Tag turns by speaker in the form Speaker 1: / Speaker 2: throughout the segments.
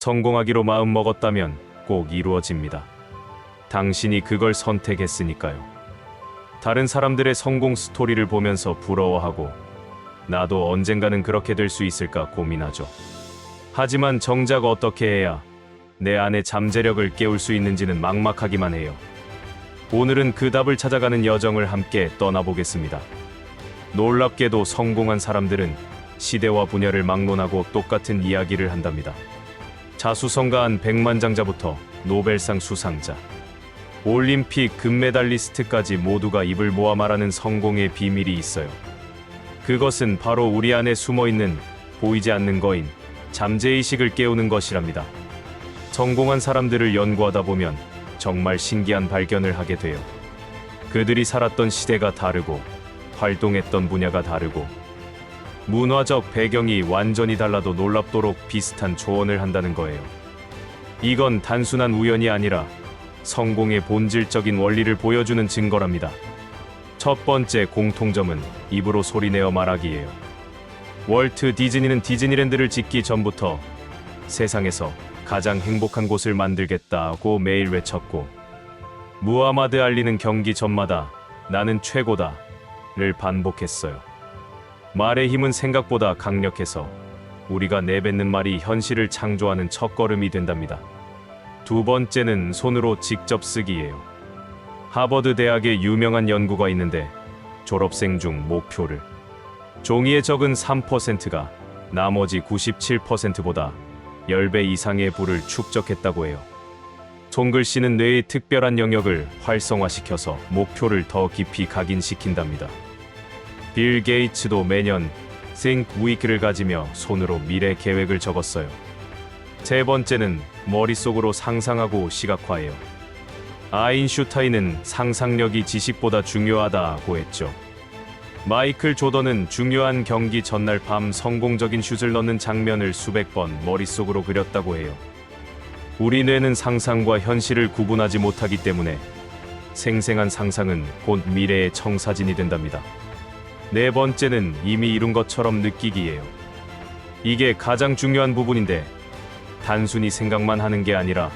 Speaker 1: 성공하기로 마음먹었다면 꼭 이루어집니다. 당신이 그걸 선택했으니까요. 다른 사람들의 성공 스토리를 보면서 부러워하고 나도 언젠가는 그렇게 될 수 있을까 고민하죠. 하지만 정작 어떻게 해야 내 안의 잠재력을 깨울 수 있는지는 막막하기만 해요. 오늘은 그 답을 찾아가는 여정을 함께 떠나보겠습니다. 놀랍게도 성공한 사람들은 시대와 분야를 막론하고 똑같은 이야기를 한답니다. 자수성가한 백만장자부터 노벨상 수상자, 올림픽 금메달리스트까지 모두가 입을 모아 말하는 성공의 비밀이 있어요. 그것은 바로 우리 안에 숨어있는 보이지 않는 거인 잠재의식을 깨우는 것이랍니다. 성공한 사람들을 연구하다 보면 정말 신기한 발견을 하게 돼요. 그들이 살았던 시대가 다르고 활동했던 분야가 다르고 문화적 배경이 완전히 달라도 놀랍도록 비슷한 조언을 한다는 거예요. 이건 단순한 우연이 아니라 성공의 본질적인 원리를 보여주는 증거랍니다. 첫 번째 공통점은 입으로 소리내어 말하기예요. 월트 디즈니는 디즈니랜드를 짓기 전부터 세상에서 가장 행복한 곳을 만들겠다고 매일 외쳤고, 무하마드 알리는 경기 전마다 나는 최고다를 반복했어요. 말의 힘은 생각보다 강력해서 우리가 내뱉는 말이 현실을 창조하는 첫걸음이 된답니다. 두 번째는 손으로 직접 쓰기예요. 하버드 대학의 유명한 연구가 있는데 졸업생 중 목표를 종이에 적은 3%가 나머지 97%보다 10배 이상의 부를 축적했다고 해요. 손글씨는 뇌의 특별한 영역을 활성화시켜서 목표를 더 깊이 각인시킨답니다. 빌 게이츠도 매년 Think Week를 가지며 손으로 미래 계획을 적었어요. 세 번째는 머릿속으로 상상하고 시각화해요. 아인슈타인은 상상력이 지식보다 중요하다고 했죠. 마이클 조던은 중요한 경기 전날 밤 성공적인 슛을 넣는 장면을 수백 번 머릿속으로 그렸다고 해요. 우리 뇌는 상상과 현실을 구분하지 못하기 때문에 생생한 상상은 곧 미래의 청사진이 된답니다. 네 번째는 이미 이룬 것처럼 느끼기예요. 이게 가장 중요한 부분인데 단순히 생각만 하는 게 아니라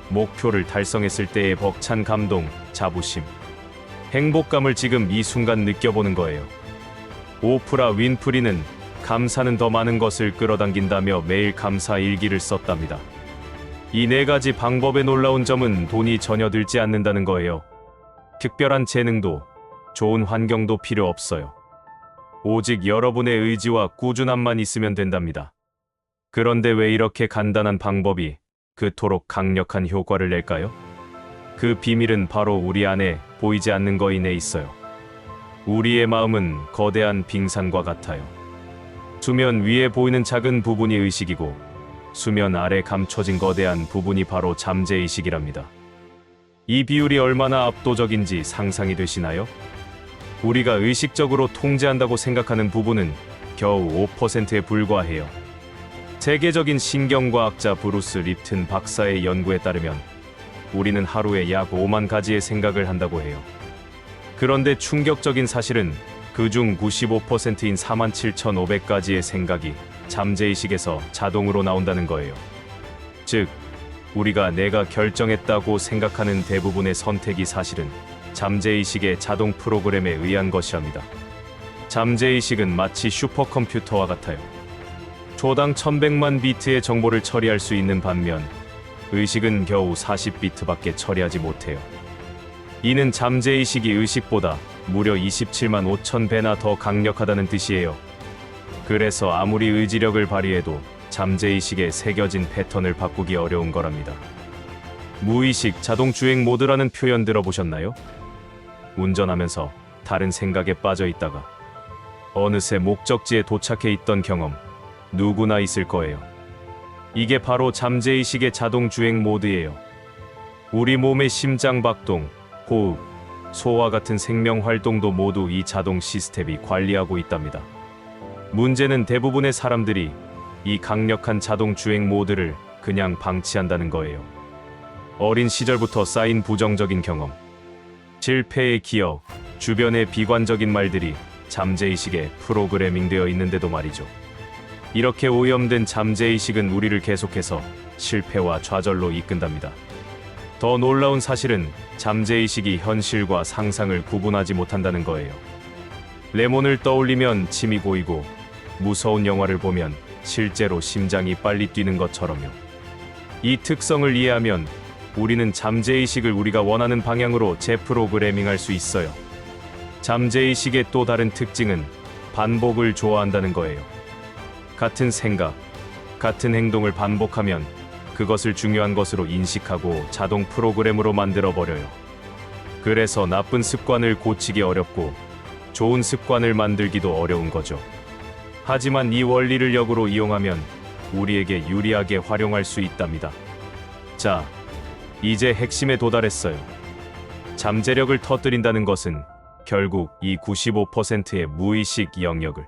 Speaker 1: 목표를 달성했을 때의 벅찬 감동, 자부심, 행복감을 지금 이 순간 느껴보는 거예요. 오프라 윈프리는 감사는 더 많은 것을 끌어당긴다며 매일 감사 일기를 썼답니다. 이 네 가지 방법의 놀라운 점은 돈이 전혀 들지 않는다는 거예요. 특별한 재능도 좋은 환경도 필요 없어요. 오직 여러분의 의지와 꾸준함만 있으면 된답니다. 그런데 왜 이렇게 간단한 방법이 그토록 강력한 효과를 낼까요? 그 비밀은 바로 우리 안에 보이지 않는 거인에 있어요. 우리의 마음은 거대한 빙산과 같아요. 수면 위에 보이는 작은 부분이 의식이고 수면 아래 감춰진 거대한 부분이 바로 잠재의식이랍니다. 이 비율이 얼마나 압도적인지 상상이 되시나요? 우리가 의식적으로 통제한다고 생각하는 부분은 겨우 5%에 불과해요. 세계적인 신경과학자 브루스 립튼 박사의 연구에 따르면 우리는 하루에 약 5만 가지의 생각을 한다고 해요. 그런데 충격적인 사실은 그중 95%인 47,500가지의 생각이 잠재의식에서 자동으로 나온다는 거예요. 즉, 우리가 내가 결정했다고 생각하는 대부분의 선택이 사실은 잠재의식의 자동 프로그램에 의한 것이랍니다. 잠재의식은 마치 슈퍼컴퓨터와 같아요. 초당 1100만 비트의 정보를 처리할 수 있는 반면 의식은 겨우 40비트밖에 처리하지 못해요. 이는 잠재의식이 의식보다 무려 27만 5천 배나 더 강력하다는 뜻이에요. 그래서 아무리 의지력을 발휘해도 잠재의식에 새겨진 패턴을 바꾸기 어려운 거랍니다. 무의식 자동주행 모드라는 표현 들어보셨나요? 운전하면서 다른 생각에 빠져 있다가 어느새 목적지에 도착해 있던 경험 누구나 있을 거예요. 이게 바로 잠재의식의 자동주행 모드예요. 우리 몸의 심장박동, 호흡, 소와 같은 생명활동도 모두 이 자동 시스템이 관리하고 있답니다. 문제는 대부분의 사람들이 이 강력한 자동주행 모드를 그냥 방치한다는 거예요. 어린 시절부터 쌓인 부정적인 경험, 실패의 기억, 주변의 비관적인 말들이 잠재의식에 프로그래밍되어 있는데도 말이죠. 이렇게 오염된 잠재의식은 우리를 계속해서 실패와 좌절로 이끈답니다. 더 놀라운 사실은 잠재의식이 현실과 상상을 구분하지 못한다는 거예요. 레몬을 떠올리면 침이 고이고 무서운 영화를 보면 실제로 심장이 빨리 뛰는 것처럼요. 이 특성을 이해하면 우리는 잠재의식을 우리가 원하는 방향으로 재프로그래밍할 수 있어요. 잠재의식의 또 다른 특징은 반복을 좋아한다는 거예요. 같은 생각, 같은 행동을 반복하면 그것을 중요한 것으로 인식하고 자동 프로그램으로 만들어버려요. 그래서 나쁜 습관을 고치기 어렵고 좋은 습관을 만들기도 어려운 거죠. 하지만 이 원리를 역으로 이용하면 우리에게 유리하게 활용할 수 있답니다. 자, 이제 핵심에 도달했어요. 잠재력을 터뜨린다는 것은 결국 이 95%의 무의식 영역을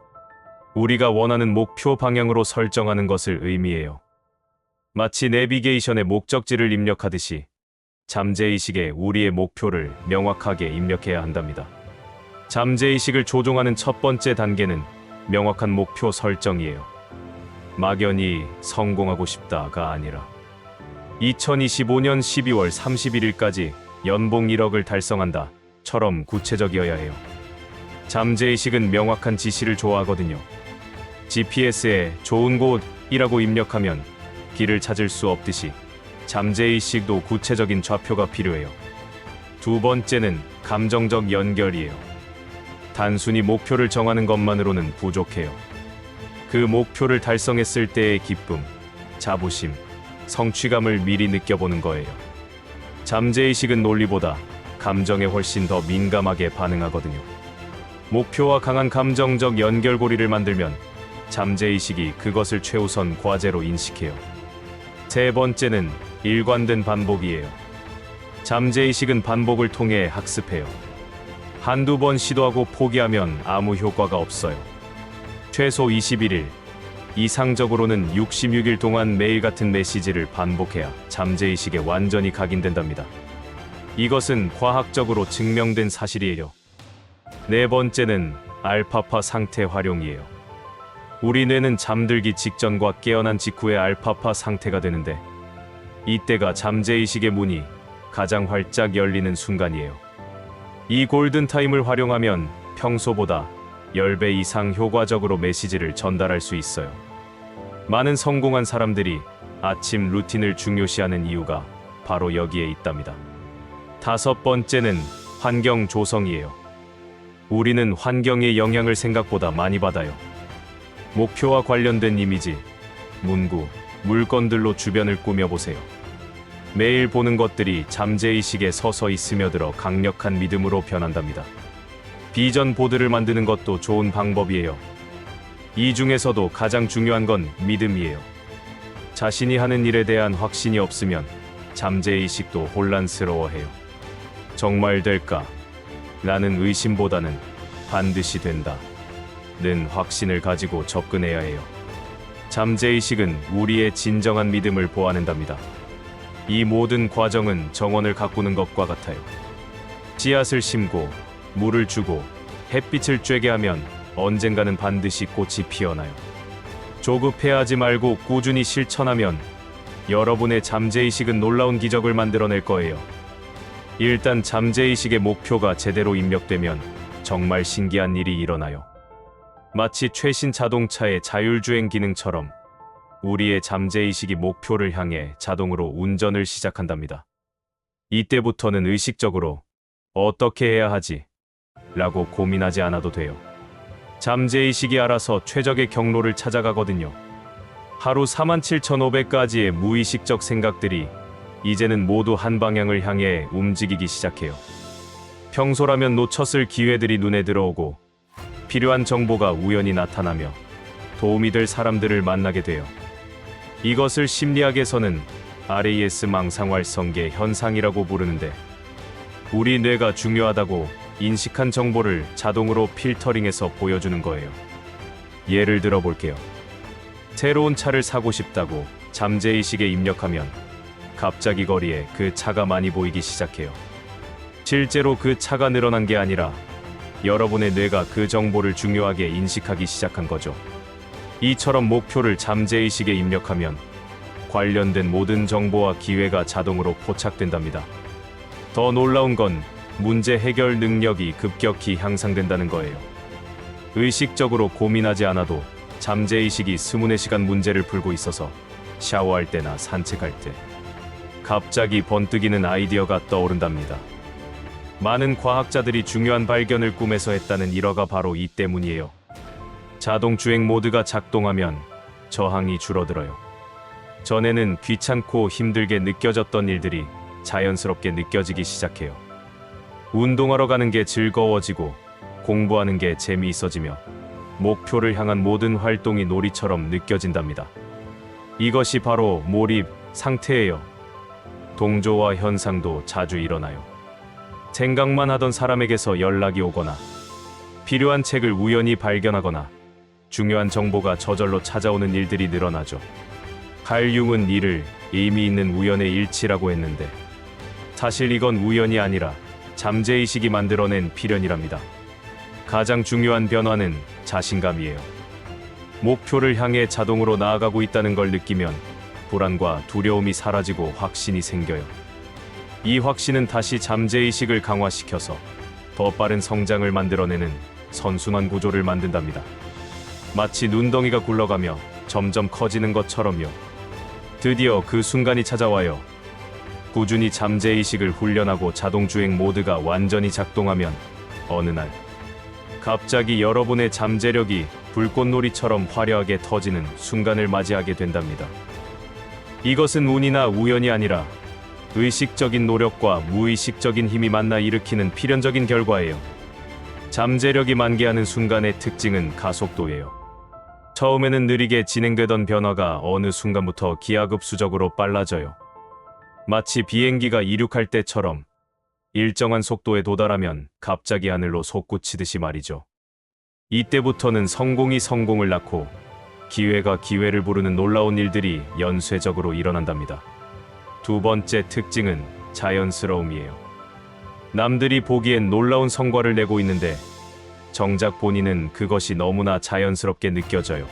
Speaker 1: 우리가 원하는 목표 방향으로 설정하는 것을 의미해요. 마치 내비게이션에 목적지를 입력하듯이 잠재의식에 우리의 목표를 명확하게 입력해야 한답니다. 잠재의식을 조종하는 첫 번째 단계는 명확한 목표 설정이에요. 막연히 성공하고 싶다가 아니라 2025년 12월 31일까지 연봉 1억을 달성한다 처럼 구체적이어야 해요. 잠재의식은 명확한 지시를 좋아하거든요. GPS에 좋은 곳이라고 입력하면 길을 찾을 수 없듯이 잠재의식도 구체적인 좌표가 필요해요. 두 번째는 감정적 연결이에요. 단순히 목표를 정하는 것만으로는 부족해요. 그 목표를 달성했을 때의 기쁨, 자부심, 성취감을 미리 느껴보는 거예요. 잠재의식은 논리보다 감정에 훨씬 더 민감하게 반응하거든요. 목표와 강한 감정적 연결고리를 만들면 잠재의식이 그것을 최우선 과제로 인식해요. 세 번째는 일관된 반복이에요. 잠재의식은 반복을 통해 학습해요. 한두 번 시도하고 포기하면 아무 효과가 없어요. 최소 21일, 이상적으로는 66일 동안 매일 같은 메시지를 반복해야 잠재의식에 완전히 각인된답니다. 이것은 과학적으로 증명된 사실이에요. 네 번째는 알파파 상태 활용이에요. 우리 뇌는 잠들기 직전과 깨어난 직후의 알파파 상태가 되는데 이때가 잠재의식의 문이 가장 활짝 열리는 순간이에요. 이 골든타임을 활용하면 평소보다 10배 이상 효과적으로 메시지를 전달할 수 있어요. 많은 성공한 사람들이 아침 루틴을 중요시하는 이유가 바로 여기에 있답니다. 다섯 번째는 환경 조성이에요. 우리는 환경의 영향을 생각보다 많이 받아요. 목표와 관련된 이미지, 문구, 물건들로 주변을 꾸며보세요. 매일 보는 것들이 잠재의식에 서서히 스며들어 강력한 믿음으로 변한답니다. 비전 보드를 만드는 것도 좋은 방법이에요. 이 중에서도 가장 중요한 건 믿음이에요. 자신이 하는 일에 대한 확신이 없으면 잠재의식도 혼란스러워해요. 정말 될까? 라는 의심보다는 반드시 된다 는 확신을 가지고 접근해야 해요. 잠재의식은 우리의 진정한 믿음을 보완한답니다. 이 모든 과정은 정원을 가꾸는 것과 같아요. 씨앗을 심고 물을 주고 햇빛을 쬐게 하면 언젠가는 반드시 꽃이 피어나요. 조급해하지 말고 꾸준히 실천하면 여러분의 잠재의식은 놀라운 기적을 만들어낼 거예요. 일단 잠재의식의 목표가 제대로 입력되면 정말 신기한 일이 일어나요. 마치 최신 자동차의 자율주행 기능처럼 우리의 잠재의식이 목표를 향해 자동으로 운전을 시작한답니다. 이때부터는 의식적으로 어떻게 해야 하지? 라고 고민하지 않아도 돼요. 잠재의식이 알아서 최적의 경로를 찾아가거든요. 하루 47,500가지의 무의식적 생각들이 이제는 모두 한 방향을 향해 움직이기 시작해요. 평소라면 놓쳤을 기회들이 눈에 들어오고 필요한 정보가 우연히 나타나며 도움이 될 사람들을 만나게 돼요. 이것을 심리학에서는 RAS 망상활성계 현상이라고 부르는데 우리 뇌가 중요하다고 인식한 정보를 자동으로 필터링해서 보여주는 거예요. 예를 들어 볼게요. 새로운 차를 사고 싶다고 잠재의식에 입력하면 갑자기 거리에 그 차가 많이 보이기 시작해요. 실제로 그 차가 늘어난 게 아니라 여러분의 뇌가 그 정보를 중요하게 인식하기 시작한 거죠. 이처럼 목표를 잠재의식에 입력하면 관련된 모든 정보와 기회가 자동으로 포착된답니다. 더 놀라운 건 문제 해결 능력이 급격히 향상된다는 거예요. 의식적으로 고민하지 않아도 잠재의식이 24시간 문제를 풀고 있어서 샤워할 때나 산책할 때 갑자기 번뜩이는 아이디어가 떠오른답니다. 많은 과학자들이 중요한 발견을 꿈에서 했다는 일화가 바로 이 때문이에요. 자동 주행 모드가 작동하면 저항이 줄어들어요. 전에는 귀찮고 힘들게 느껴졌던 일들이 자연스럽게 느껴지기 시작해요. 운동하러 가는 게 즐거워지고 공부하는 게 재미있어지며 목표를 향한 모든 활동이 놀이처럼 느껴진답니다. 이것이 바로 몰입 상태예요. 동조와 현상도 자주 일어나요. 생각만 하던 사람에게서 연락이 오거나 필요한 책을 우연히 발견하거나 중요한 정보가 저절로 찾아오는 일들이 늘어나죠. 칼 융은 이를 의미 있는 우연의 일치라고 했는데 사실 이건 우연이 아니라 잠재의식이 만들어낸 필연이랍니다. 가장 중요한 변화는 자신감이에요. 목표를 향해 자동으로 나아가고 있다는 걸 느끼면 불안과 두려움이 사라지고 확신이 생겨요. 이 확신은 다시 잠재의식을 강화시켜서 더 빠른 성장을 만들어내는 선순환 구조를 만든답니다. 마치 눈덩이가 굴러가며 점점 커지는 것처럼요. 드디어 그 순간이 찾아와요. 꾸준히 잠재의식을 훈련하고 자동주행 모드가 완전히 작동하면 어느 날 갑자기 여러분의 잠재력이 불꽃놀이처럼 화려하게 터지는 순간을 맞이하게 된답니다. 이것은 운이나 우연이 아니라 의식적인 노력과 무의식적인 힘이 만나 일으키는 필연적인 결과예요. 잠재력이 만개하는 순간의 특징은 가속도예요. 처음에는 느리게 진행되던 변화가 어느 순간부터 기하급수적으로 빨라져요. 마치 비행기가 이륙할 때처럼 일정한 속도에 도달하면 갑자기 하늘로 솟구치듯이 말이죠. 이때부터는 성공이 성공을 낳고 기회가 기회를 부르는 놀라운 일들이 연쇄적으로 일어난답니다. 두 번째 특징은 자연스러움이에요. 남들이 보기엔 놀라운 성과를 내고 있는데 정작 본인은 그것이 너무나 자연스럽게 느껴져요.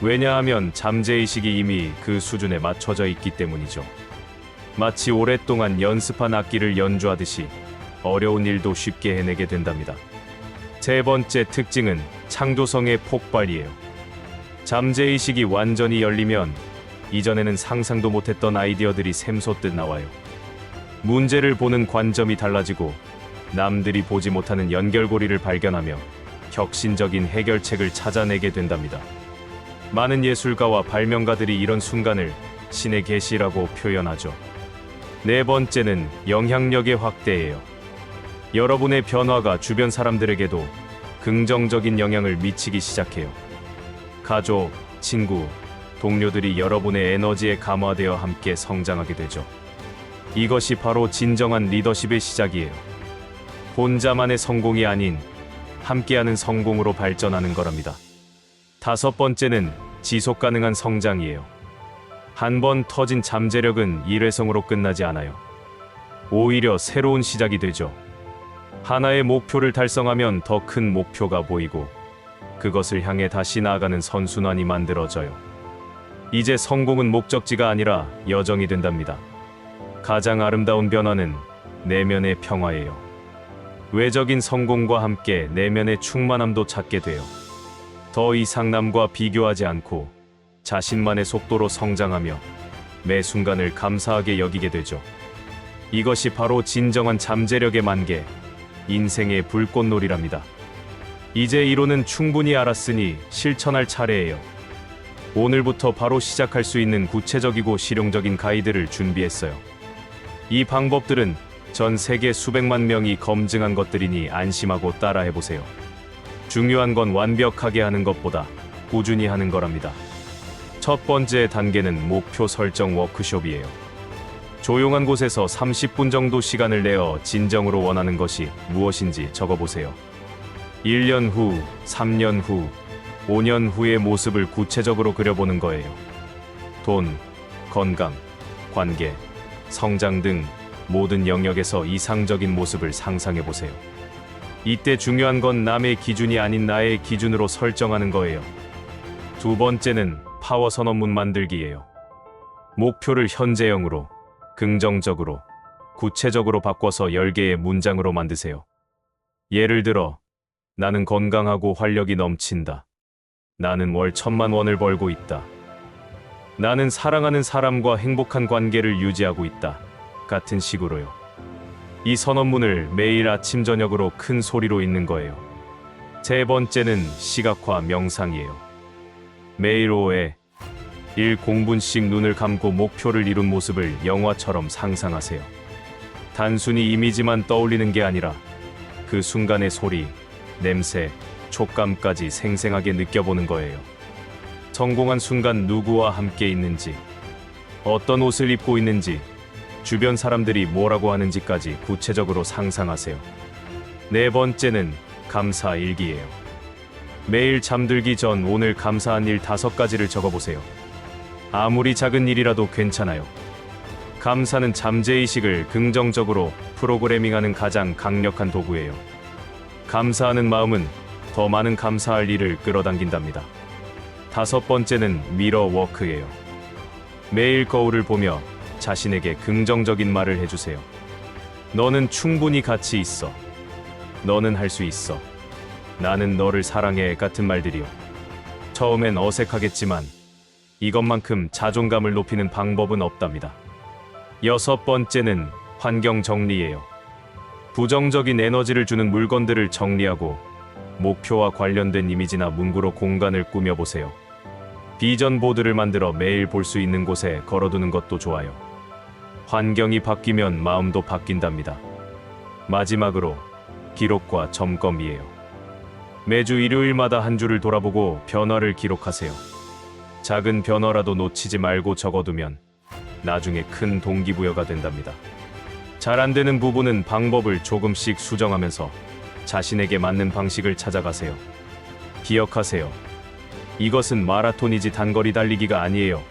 Speaker 1: 왜냐하면 잠재의식이 이미 그 수준에 맞춰져 있기 때문이죠. 마치 오랫동안 연습한 악기를 연주하듯이 어려운 일도 쉽게 해내게 된답니다. 세 번째 특징은 창조성의 폭발이에요. 잠재의식이 완전히 열리면 이전에는 상상도 못했던 아이디어들이 샘솟듯 나와요. 문제를 보는 관점이 달라지고 남들이 보지 못하는 연결고리를 발견하며 혁신적인 해결책을 찾아내게 된답니다. 많은 예술가와 발명가들이 이런 순간을 신의 계시라고 표현하죠. 네 번째는 영향력의 확대예요. 여러분의 변화가 주변 사람들에게도 긍정적인 영향을 미치기 시작해요. 가족, 친구, 동료들이 여러분의 에너지에 감화되어 함께 성장하게 되죠. 이것이 바로 진정한 리더십의 시작이에요. 혼자만의 성공이 아닌 함께하는 성공으로 발전하는 거랍니다. 다섯 번째는 지속 가능한 성장이에요. 한 번 터진 잠재력은 일회성으로 끝나지 않아요. 오히려 새로운 시작이 되죠. 하나의 목표를 달성하면 더 큰 목표가 보이고 그것을 향해 다시 나아가는 선순환이 만들어져요. 이제 성공은 목적지가 아니라 여정이 된답니다. 가장 아름다운 변화는 내면의 평화예요. 외적인 성공과 함께 내면의 충만함도 찾게 돼요. 더 이상 남과 비교하지 않고 자신만의 속도로 성장하며 매 순간을 감사하게 여기게 되죠. 이것이 바로 진정한 잠재력의 만개, 인생의 불꽃놀이랍니다. 이제 이론은 충분히 알았으니 실천할 차례예요. 오늘부터 바로 시작할 수 있는 구체적이고 실용적인 가이드를 준비했어요. 이 방법들은 전 세계 수백만 명이 검증한 것들이니 안심하고 따라해보세요. 중요한 건 완벽하게 하는 것보다 꾸준히 하는 거랍니다. 첫 번째 단계는 목표 설정 워크숍이에요. 조용한 곳에서 30분 정도 시간을 내어 진정으로 원하는 것이 무엇인지 적어보세요. 1년 후, 3년 후, 5년 후의 모습을 구체적으로 그려보는 거예요. 돈, 건강, 관계, 성장 등 모든 영역에서 이상적인 모습을 상상해보세요. 이때 중요한 건 남의 기준이 아닌 나의 기준으로 설정하는 거예요. 두 번째는 파워 선언문 만들기예요. 목표를 현재형으로, 긍정적으로, 구체적으로 바꿔서 10개의 문장으로 만드세요. 예를 들어, 나는 건강하고 활력이 넘친다. 나는 월 1,000,000원을 벌고 있다. 나는 사랑하는 사람과 행복한 관계를 유지하고 있다. 같은 식으로요. 이 선언문을 매일 아침 저녁으로 큰 소리로 읽는 거예요. 세 번째는 시각화 명상이에요. 매일 오후에 1공분씩 눈을 감고 목표를 이룬 모습을 영화처럼 상상하세요. 단순히 이미지만 떠올리는 게 아니라 그 순간의 소리, 냄새, 촉감까지 생생하게 느껴보는 거예요. 성공한 순간 누구와 함께 있는지, 어떤 옷을 입고 있는지, 주변 사람들이 뭐라고 하는지까지 구체적으로 상상하세요. 네 번째는 감사 일기예요. 매일 잠들기 전 오늘 감사한 일 5가지를 적어보세요. 아무리 작은 일이라도 괜찮아요. 감사는 잠재의식을 긍정적으로 프로그래밍하는 가장 강력한 도구예요. 감사하는 마음은 더 많은 감사할 일을 끌어당긴답니다. 5번째는 미러 워크예요. 매일 거울을 보며 자신에게 긍정적인 말을 해주세요. 너는 충분히 가치 있어. 너는 할 수 있어. 나는 너를 사랑해 같은 말들이요. 처음엔 어색하겠지만 이것만큼 자존감을 높이는 방법은 없답니다. 6번째는 환경 정리예요. 부정적인 에너지를 주는 물건들을 정리하고 목표와 관련된 이미지나 문구로 공간을 꾸며보세요. 비전 보드를 만들어 매일 볼 수 있는 곳에 걸어두는 것도 좋아요. 환경이 바뀌면 마음도 바뀐답니다. 마지막으로 기록과 점검이에요. 매주 일요일마다 한 주를 돌아보고 변화를 기록하세요. 작은 변화라도 놓치지 말고 적어두면 나중에 큰 동기부여가 된답니다. 잘 안 되는 부분은 방법을 조금씩 수정하면서 자신에게 맞는 방식을 찾아가세요. 기억하세요. 이것은 마라톤이지 단거리 달리기가 아니에요.